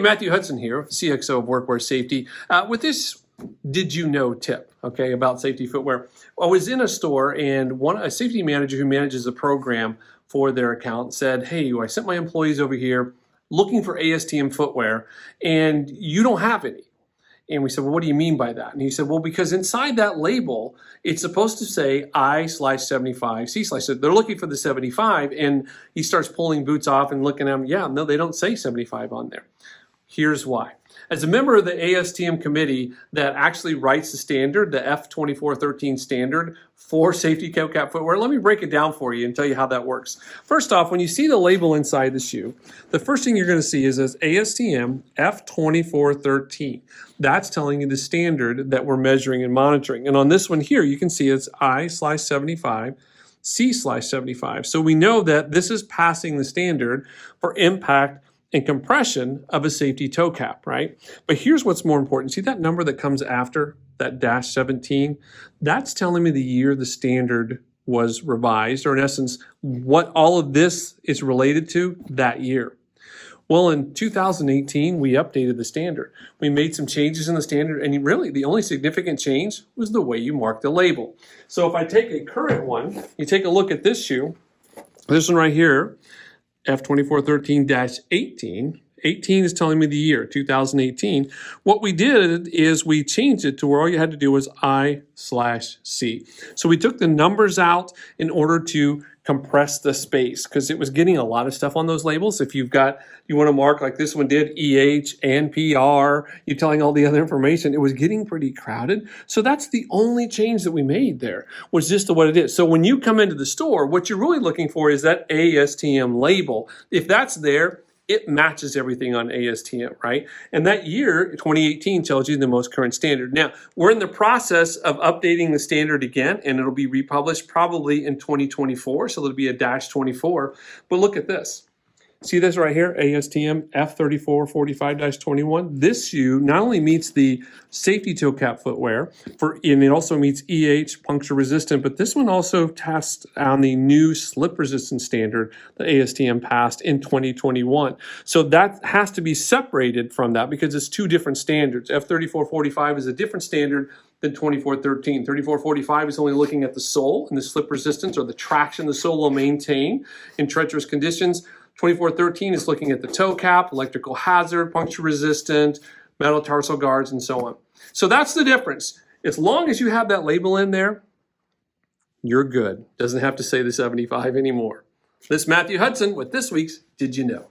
Matthew Hudson here, CXO of Workwear Safety. With this did you know tip, okay, about safety footwear. I was in a store and a safety manager who manages a program for their account said, hey, I sent my employees over here looking for ASTM footwear and you don't have any. And we said, well, what do you mean by that? And he said, well, because inside that label, it's supposed to say I/75, C/. They're looking for the 75, and he starts pulling boots off and looking at them. Yeah, no, they don't say 75 on there. Here's why. As a member of the ASTM committee that actually writes the standard, the F13.30 standard for safety toe cap footwear, let me break it down for you and tell you how that works. First off, when you see the label inside the shoe, the first thing you're going to see is this ASTM F13.30. That's telling you the standard that we're measuring and monitoring. And on this one here, you can see it's I/75, C/75. So we know that this is passing the standard for impact and compression of a safety toe cap, right? But here's what's more important. See that number that comes after that -17? That's telling me the year the standard was revised, or in essence, what all of this is related to that year. Well, in 2018, we updated the standard. We made some changes in the standard, and really the only significant change was the way you mark the label. So if I take a current one, you take a look at this shoe, this one right here, F13.30-18. 18 is telling me the year, 2018. What we did is we changed it to where all you had to do was I/C. So we took the numbers out in order to compress the space because it was getting a lot of stuff on those labels. If you want to mark like this one did, EH and PR, you're telling all the other information, it was getting pretty crowded. So that's the only change that we made there, was just to what it is. So when you come into the store, what you're really looking for is that ASTM label. If that's there, it matches everything on ASTM, right? And that year, 2018, tells you the most current standard. Now, we're in the process of updating the standard again, and it'll be republished probably in 2024, so it'll be a -24. But look at this. See this right here, ASTM F13.30-21. This shoe not only meets the safety toe cap footwear, and it also meets EH, puncture resistant, but this one also tests on the new slip resistant standard that ASTM passed in 2021. So that has to be separated from that because it's two different standards. F13.45 is a different standard than 24.13. 34.45 is only looking at the sole and the slip resistance or the traction the sole will maintain in treacherous conditions. 24.13 is looking at the toe cap, electrical hazard, puncture resistant, metal tarsal guards, and so on. So that's the difference. As long as you have that label in there, you're good. Doesn't have to say the 75 anymore. This is Matthew Hudson with this week's Did You Know?